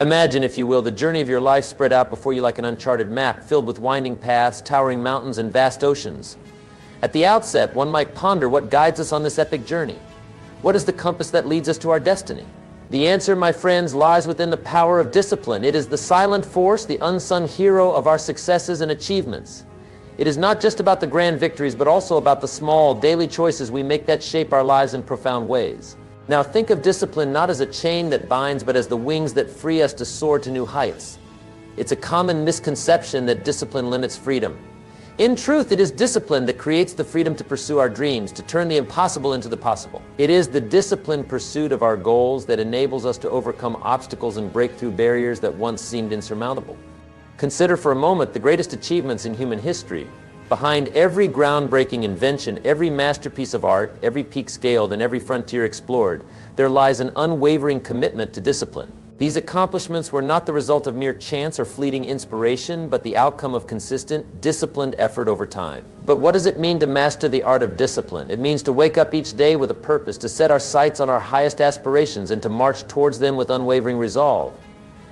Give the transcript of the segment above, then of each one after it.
Imagine, if you will, the journey of your life spread out before you like an uncharted map filled with winding paths, towering mountains, and vast oceans. At the outset, one might ponder what guides us on this epic journey. What is the compass that leads us to our destiny? The answer, my friends, lies within the power of discipline. It is the silent force, the unsung hero of our successes and achievements. It is not just about the grand victories, but also about the small, daily choices we make that shape our lives in profound ways. Now think of discipline not as a chain that binds, but as the wings that free us to soar to new heights. It's a common misconception that discipline limits freedom. In truth, it is discipline that creates the freedom to pursue our dreams, to turn the impossible into the possible. It is the disciplined pursuit of our goals that enables us to overcome obstacles and break through barriers that once seemed insurmountable. Consider for a moment the greatest achievements in human history. Behind every groundbreaking invention, every masterpiece of art, every peak scaled, and every frontier explored, there lies an unwavering commitment to discipline. These accomplishments were not the result of mere chance or fleeting inspiration, but the outcome of consistent, disciplined effort over time. But what does it mean to master the art of discipline? It means to wake up each day with a purpose, to set our sights on our highest aspirations, and to march towards them with unwavering resolve.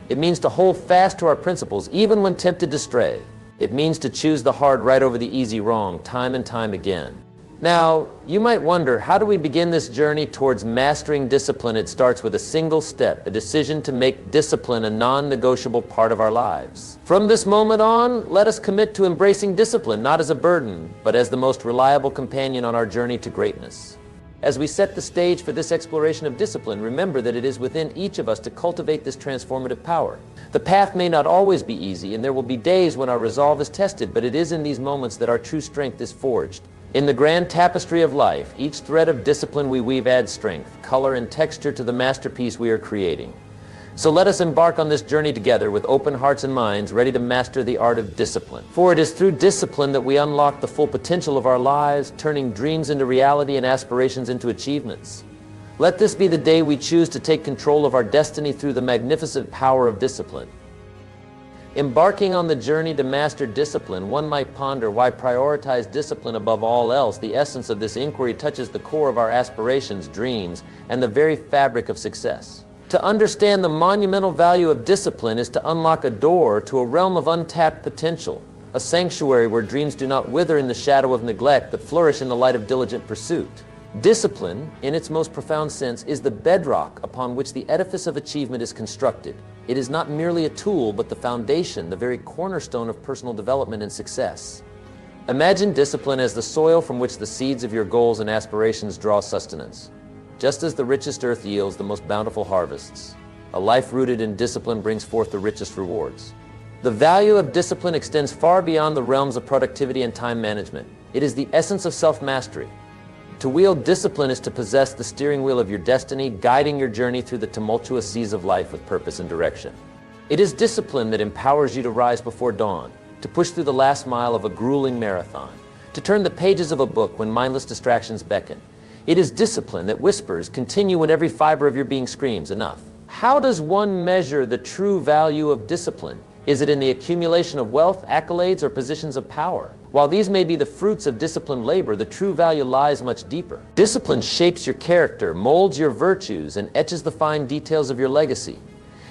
It means to hold fast to our principles, even when tempted to stray. It means to choose the hard right over the easy wrong, time and time again. Now, you might wonder, how do we begin this journey towards mastering discipline? It starts with a single step, a decision to make discipline a non-negotiable part of our lives. From this moment on, let us commit to embracing discipline, not as a burden, but as the most reliable companion on our journey to greatness. As we set the stage for this exploration of discipline, remember that it is within each of us to cultivate this transformative power. The path may not always be easy, and there will be days when our resolve is tested, but it is in these moments that our true strength is forged. In the grand tapestry of life, each thread of discipline we weave adds strength, color, and texture to the masterpiece we are creating. So let us embark on this journey together with open hearts and minds, ready to master the art of discipline. For it is through discipline that we unlock the full potential of our lives, turning dreams into reality and aspirations into achievements. Let this be the day we choose to take control of our destiny through the magnificent power of discipline. Embarking on the journey to master discipline, one might ponder why prioritize discipline above all else. The essence of this inquiry touches the core of our aspirations, dreams, and the very fabric of success. To understand the monumental value of discipline is to unlock a door to a realm of untapped potential, a sanctuary where dreams do not wither in the shadow of neglect, but flourish in the light of diligent pursuit. Discipline, in its most profound sense, is the bedrock upon which the edifice of achievement is constructed. It is not merely a tool, but the foundation, the very cornerstone of personal development and success. Imagine discipline as the soil from which the seeds of your goals and aspirations draw sustenance. Just as the richest earth yields the most bountiful harvests, a life rooted in discipline brings forth the richest rewards. The value of discipline extends far beyond the realms of productivity and time management. It is the essence of self-mastery. To wield discipline is to possess the steering wheel of your destiny, guiding your journey through the tumultuous seas of life with purpose and direction. It is discipline that empowers you to rise before dawn, to push through the last mile of a grueling marathon, to turn the pages of a book when mindless distractions beckon. It is discipline that whispers, continue when every fiber of your being screams, enough. How does one measure the true value of discipline? Is it in the accumulation of wealth, accolades, or positions of power? While these may be the fruits of disciplined labor, the true value lies much deeper. Discipline shapes your character, molds your virtues, and etches the fine details of your legacy.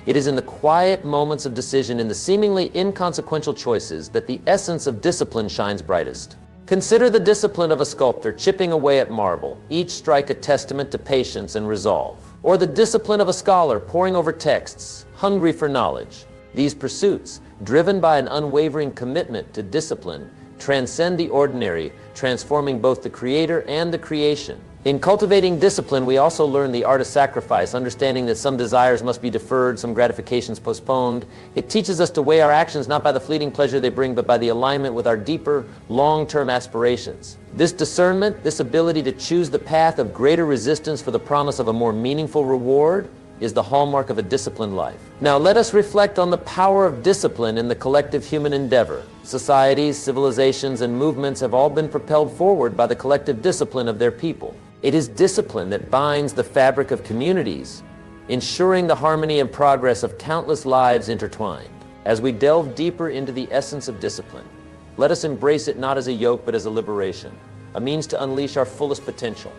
It is in the quiet moments of decision, in the seemingly inconsequential choices, that the essence of discipline shines brightest. Consider the discipline of a sculptor chipping away at marble, each strike a testament to patience and resolve. Or the discipline of a scholar poring over texts, hungry for knowledge. These pursuits, driven by an unwavering commitment to discipline, transcend the ordinary, transforming both the creator and the creation. In cultivating discipline, we also learn the art of sacrifice, understanding that some desires must be deferred, some gratifications postponed. It teaches us to weigh our actions not by the fleeting pleasure they bring, but by the alignment with our deeper, long-term aspirations. This discernment, this ability to choose the path of greater resistance for the promise of a more meaningful reward, is the hallmark of a disciplined life. Now let us reflect on the power of discipline in the collective human endeavor. Societies, civilizations, and movements have all been propelled forward by the collective discipline of their people. It is discipline that binds the fabric of communities, ensuring the harmony and progress of countless lives intertwined. As we delve deeper into the essence of discipline, let us embrace it not as a yoke but as a liberation, a means to unleash our fullest potential.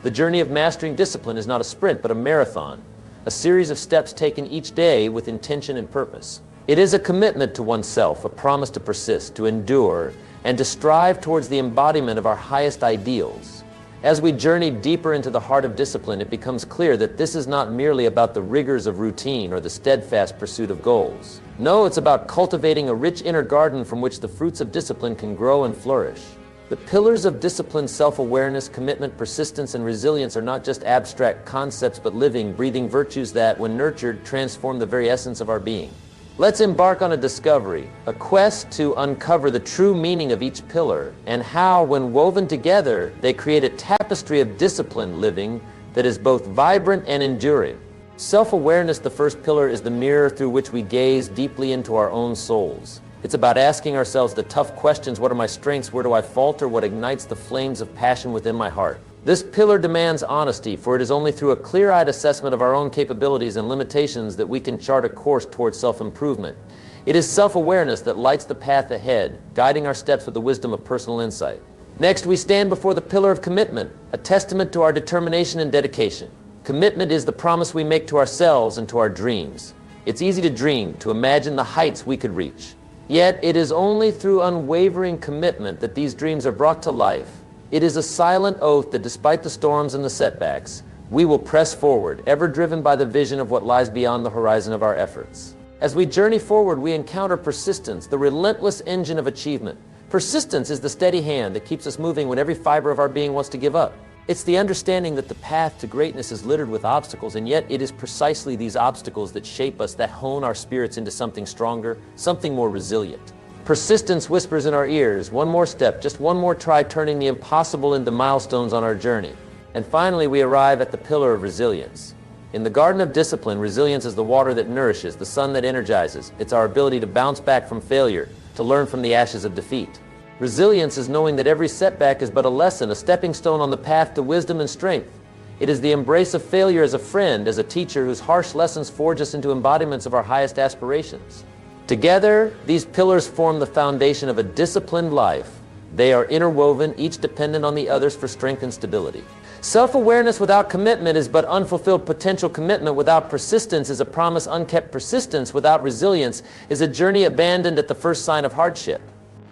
The journey of mastering discipline is not a sprint but a marathon, a series of steps taken each day with intention and purpose. It is a commitment to oneself, a promise to persist, to endure, and to strive towards the embodiment of our highest ideals. As we journey deeper into the heart of discipline, it becomes clear that this is not merely about the rigors of routine or the steadfast pursuit of goals. No, it's about cultivating a rich inner garden from which the fruits of discipline can grow and flourish. The pillars of discipline, self-awareness, commitment, persistence, and resilience are not just abstract concepts, but living, breathing virtues that, when nurtured, transform the very essence of our being. Let's embark on a discovery, a quest to uncover the true meaning of each pillar and how, when woven together, they create a tapestry of disciplined living that is both vibrant and enduring. Self-awareness, the first pillar, is the mirror through which we gaze deeply into our own souls. It's about asking ourselves the tough questions: what are my strengths, where do I falter, what ignites the flames of passion within my heart? This pillar demands honesty, for it is only through a clear-eyed assessment of our own capabilities and limitations that we can chart a course towards self-improvement. It is self-awareness that lights the path ahead, guiding our steps with the wisdom of personal insight. Next, we stand before the pillar of commitment, a testament to our determination and dedication. Commitment is the promise we make to ourselves and to our dreams. It's easy to dream, to imagine the heights we could reach. Yet, it is only through unwavering commitment that these dreams are brought to life. It is a silent oath that despite the storms and the setbacks, we will press forward, ever driven by the vision of what lies beyond the horizon of our efforts. As we journey forward, we encounter persistence, the relentless engine of achievement. Persistence is the steady hand that keeps us moving when every fiber of our being wants to give up. It's the understanding that the path to greatness is littered with obstacles, and yet it is precisely these obstacles that shape us, that hone our spirits into something stronger, something more resilient. Persistence whispers in our ears, one more step, just one more try, turning the impossible into milestones on our journey. And finally, we arrive at the pillar of resilience. In the garden of discipline, resilience is the water that nourishes, the sun that energizes. It's our ability to bounce back from failure, to learn from the ashes of defeat. Resilience is knowing that every setback is but a lesson, a stepping stone on the path to wisdom and strength. It is the embrace of failure as a friend, as a teacher whose harsh lessons forge us into embodiments of our highest aspirations. Together, these pillars form the foundation of a disciplined life. They are interwoven, each dependent on the others for strength and stability. Self-awareness without commitment is but unfulfilled potential. Commitment without persistence is a promise unkept. Persistence without resilience is a journey abandoned at the first sign of hardship.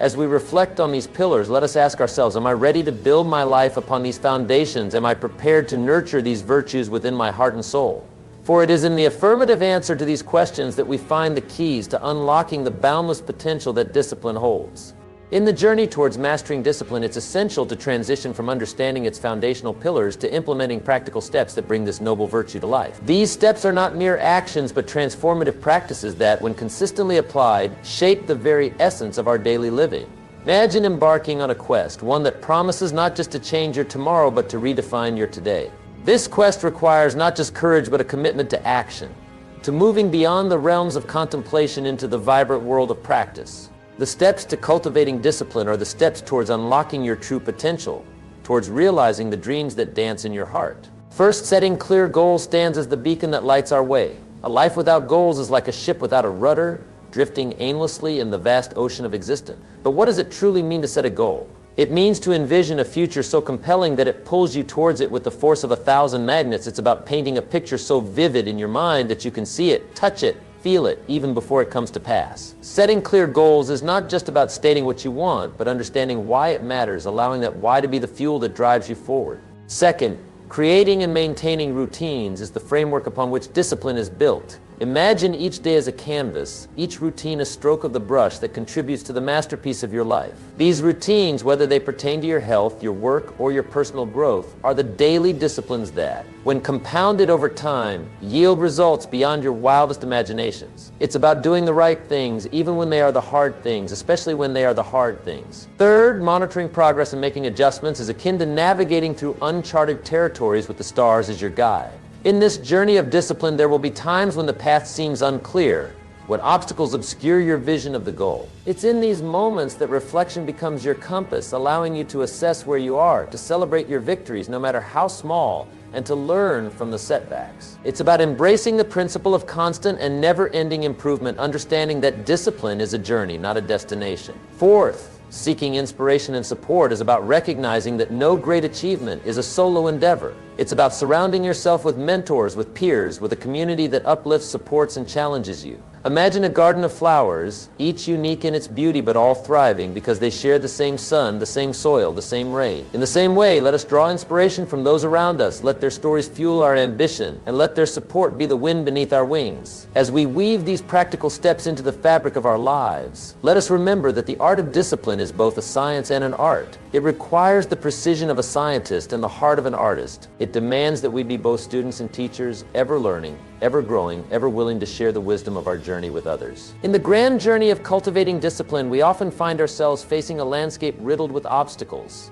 As we reflect on these pillars, let us ask ourselves, am I ready to build my life upon these foundations? Am I prepared to nurture these virtues within my heart and soul? For it is in the affirmative answer to these questions that we find the keys to unlocking the boundless potential that discipline holds. In the journey towards mastering discipline, it's essential to transition from understanding its foundational pillars to implementing practical steps that bring this noble virtue to life. These steps are not mere actions, but transformative practices that, when consistently applied, shape the very essence of our daily living. Imagine embarking on a quest, one that promises not just to change your tomorrow, but to redefine your today. This quest requires not just courage, but a commitment to action, to moving beyond the realms of contemplation into the vibrant world of practice. The steps to cultivating discipline are the steps towards unlocking your true potential, towards realizing the dreams that dance in your heart. First, setting clear goals stands as the beacon that lights our way. A life without goals is like a ship without a rudder, drifting aimlessly in the vast ocean of existence. But what does it truly mean to set a goal? It means to envision a future so compelling that it pulls you towards it with the force of 1,000 magnets. It's about painting a picture so vivid in your mind that you can see it, touch it, feel it, even before it comes to pass. Setting clear goals is not just about stating what you want, but understanding why it matters, allowing that why to be the fuel that drives you forward. Second, creating and maintaining routines is the framework upon which discipline is built. Imagine each day as a canvas, each routine a stroke of the brush that contributes to the masterpiece of your life. These routines, whether they pertain to your health, your work, or your personal growth, are the daily disciplines that, when compounded over time, yield results beyond your wildest imaginations. It's about doing the right things, even when they are the hard things, especially when they are the hard things. Third, monitoring progress and making adjustments is akin to navigating through uncharted territories with the stars as your guide. In this journey of discipline, there will be times when the path seems unclear, when obstacles obscure your vision of the goal. It's in these moments that reflection becomes your compass, allowing you to assess where you are, to celebrate your victories, no matter how small, and to learn from the setbacks. It's about embracing the principle of constant and never-ending improvement, understanding that discipline is a journey, not a destination. Fourth, Seeking inspiration and support is about recognizing that no great achievement is a solo endeavor. It's about surrounding yourself with mentors, with peers, with a community that uplifts, supports, and challenges you. Imagine a garden of flowers, each unique in its beauty but all thriving because they share the same sun, the same soil, the same rain. In the same way, let us draw inspiration from those around us, let their stories fuel our ambition, and let their support be the wind beneath our wings. As we weave these practical steps into the fabric of our lives, let us remember that the art of discipline is both a science and an art. It requires the precision of a scientist and the heart of an artist. It demands that we be both students and teachers, ever learning, ever growing, ever willing to share the wisdom of our journey with others. In the grand journey of cultivating discipline, we often find ourselves facing a landscape riddled with obstacles.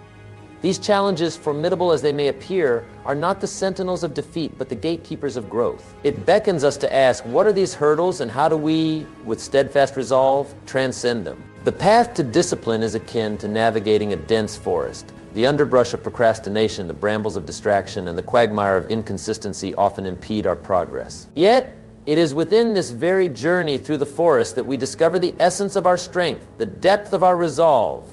These challenges, formidable as they may appear, are not the sentinels of defeat, but the gatekeepers of growth. It beckons us to ask, what are these hurdles and how do we, with steadfast resolve, transcend them? The path to discipline is akin to navigating a dense forest. The underbrush of procrastination, the brambles of distraction, and the quagmire of inconsistency often impede our progress. Yet, it is within this very journey through the forest that we discover the essence of our strength, the depth of our resolve,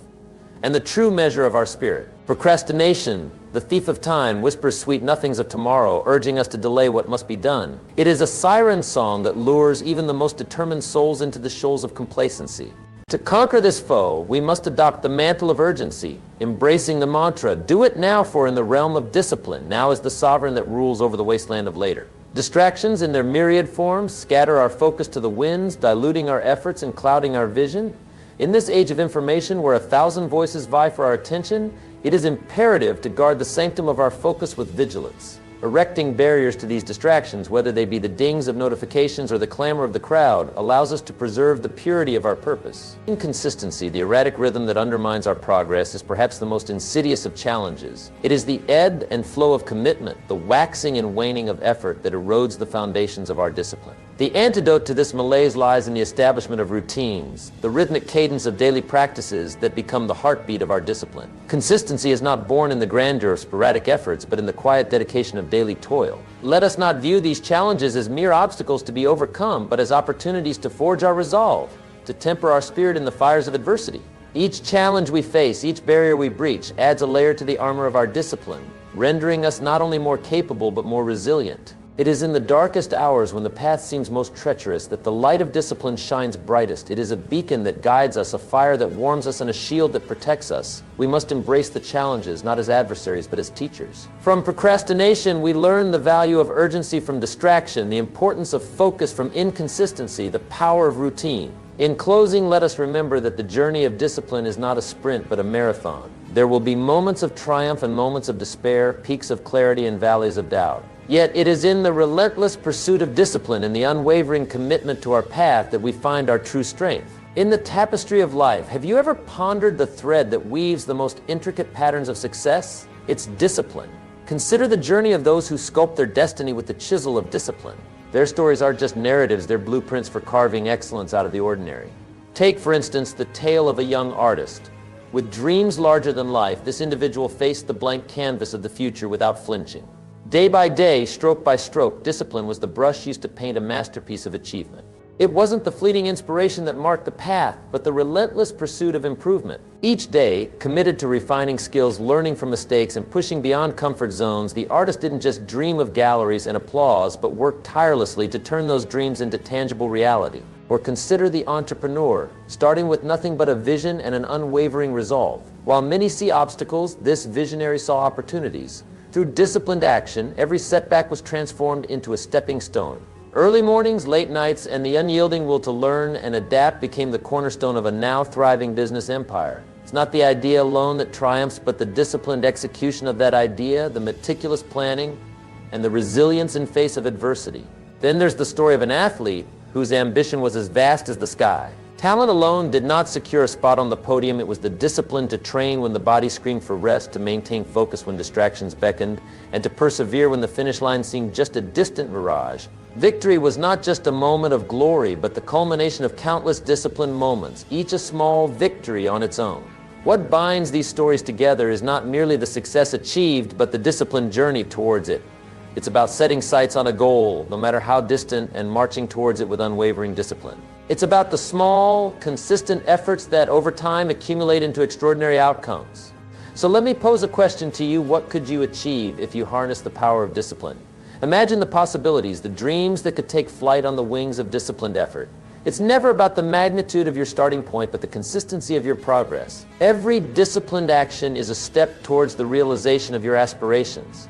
and the true measure of our spirit. Procrastination, the thief of time, whispers sweet nothings of tomorrow, urging us to delay what must be done. It is a siren song that lures even the most determined souls into the shoals of complacency. To conquer this foe, we must adopt the mantle of urgency, embracing the mantra, do it now, for in the realm of discipline, now is the sovereign that rules over the wasteland of later. Distractions in their myriad forms scatter our focus to the winds, diluting our efforts and clouding our vision. In this age of information where 1,000 voices vie for our attention, it is imperative to guard the sanctum of our focus with vigilance. Erecting barriers to these distractions, whether they be the dings of notifications or the clamor of the crowd, allows us to preserve the purity of our purpose. Inconsistency, the erratic rhythm that undermines our progress, is perhaps the most insidious of challenges. It is the ebb and flow of commitment, the waxing and waning of effort that erodes the foundations of our discipline. The antidote to this malaise lies in the establishment of routines, the rhythmic cadence of daily practices that become the heartbeat of our discipline. Consistency is not born in the grandeur of sporadic efforts, but in the quiet dedication of daily toil. Let us not view these challenges as mere obstacles to be overcome, but as opportunities to forge our resolve, to temper our spirit in the fires of adversity. Each challenge we face, each barrier we breach, adds a layer to the armor of our discipline, rendering us not only more capable, but more resilient. It is in the darkest hours when the path seems most treacherous that the light of discipline shines brightest. It is a beacon that guides us, a fire that warms us, and a shield that protects us. We must embrace the challenges, not as adversaries, but as teachers. From procrastination, we learn the value of urgency from distraction, the importance of focus from inconsistency, the power of routine. In closing, let us remember that the journey of discipline is not a sprint, but a marathon. There will be moments of triumph and moments of despair, peaks of clarity and valleys of doubt. Yet it is in the relentless pursuit of discipline and the unwavering commitment to our path that we find our true strength. In the tapestry of life, have you ever pondered the thread that weaves the most intricate patterns of success? It's discipline. Consider the journey of those who sculpt their destiny with the chisel of discipline. Their stories aren't just narratives, they're blueprints for carving excellence out of the ordinary. Take, for instance, the tale of a young artist. With dreams larger than life, this individual faced the blank canvas of the future without flinching. Day by day, stroke by stroke, discipline was the brush used to paint a masterpiece of achievement. It wasn't the fleeting inspiration that marked the path, but the relentless pursuit of improvement. Each day, committed to refining skills, learning from mistakes, and pushing beyond comfort zones, the artist didn't just dream of galleries and applause, but worked tirelessly to turn those dreams into tangible reality. Or consider the entrepreneur, starting with nothing but a vision and an unwavering resolve. While many see obstacles, this visionary saw opportunities. Through disciplined action, every setback was transformed into a stepping stone. Early mornings, late nights, and the unyielding will to learn and adapt became the cornerstone of a now thriving business empire. It's not the idea alone that triumphs, but the disciplined execution of that idea, the meticulous planning, and the resilience in face of adversity. Then there's the story of an athlete whose ambition was as vast as the sky. Talent alone did not secure a spot on the podium. It was the discipline to train when the body screamed for rest, to maintain focus when distractions beckoned, and to persevere when the finish line seemed just a distant mirage. Victory was not just a moment of glory, but the culmination of countless disciplined moments, each a small victory on its own. What binds these stories together is not merely the success achieved, but the disciplined journey towards it. It's about setting sights on a goal, no matter how distant, and marching towards it with unwavering discipline. It's about the small, consistent efforts that over time accumulate into extraordinary outcomes. So let me pose a question to you. What could you achieve if you harness the power of discipline? Imagine the possibilities, the dreams that could take flight on the wings of disciplined effort. It's never about the magnitude of your starting point, but the consistency of your progress. Every disciplined action is a step towards the realization of your aspirations.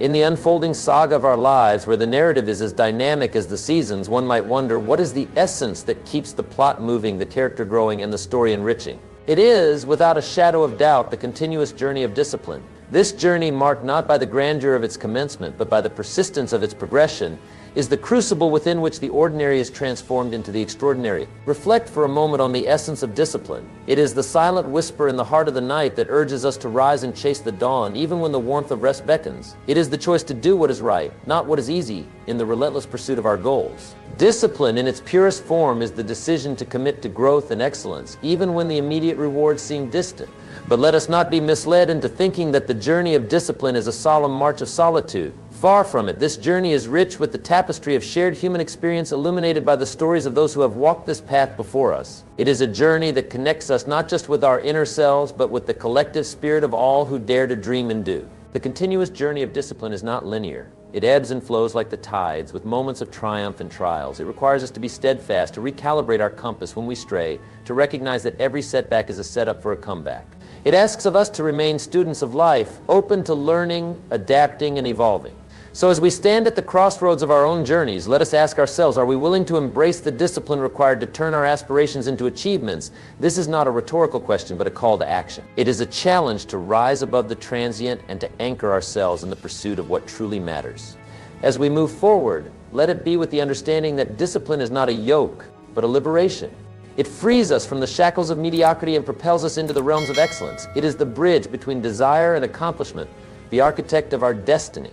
In the unfolding saga of our lives, where the narrative is as dynamic as the seasons, one might wonder, what is the essence that keeps the plot moving, the character growing, and the story enriching? It is, without a shadow of doubt, the continuous journey of discipline. This journey, marked not by the grandeur of its commencement, but by the persistence of its progression, is the crucible within which the ordinary is transformed into the extraordinary. Reflect for a moment on the essence of discipline. It is the silent whisper in the heart of the night that urges us to rise and chase the dawn, even when the warmth of rest beckons. It is the choice to do what is right, not what is easy, in the relentless pursuit of our goals. Discipline, in its purest form, is the decision to commit to growth and excellence, even when the immediate rewards seem distant. But let us not be misled into thinking that the journey of discipline is a solemn march of solitude. Far from it. This journey is rich with the tapestry of shared human experience illuminated by the stories of those who have walked this path before us. It is a journey that connects us not just with our inner selves, but with the collective spirit of all who dare to dream and do. The continuous journey of discipline is not linear. It ebbs and flows like the tides, with moments of triumph and trials. It requires us to be steadfast, to recalibrate our compass when we stray, to recognize that every setback is a setup for a comeback. It asks of us to remain students of life, open to learning, adapting, and evolving. So as we stand at the crossroads of our own journeys, let us ask ourselves, are we willing to embrace the discipline required to turn our aspirations into achievements? This is not a rhetorical question, but a call to action. It is a challenge to rise above the transient and to anchor ourselves in the pursuit of what truly matters. As we move forward, let it be with the understanding that discipline is not a yoke, but a liberation. It frees us from the shackles of mediocrity and propels us into the realms of excellence. It is the bridge between desire and accomplishment, the architect of our destiny.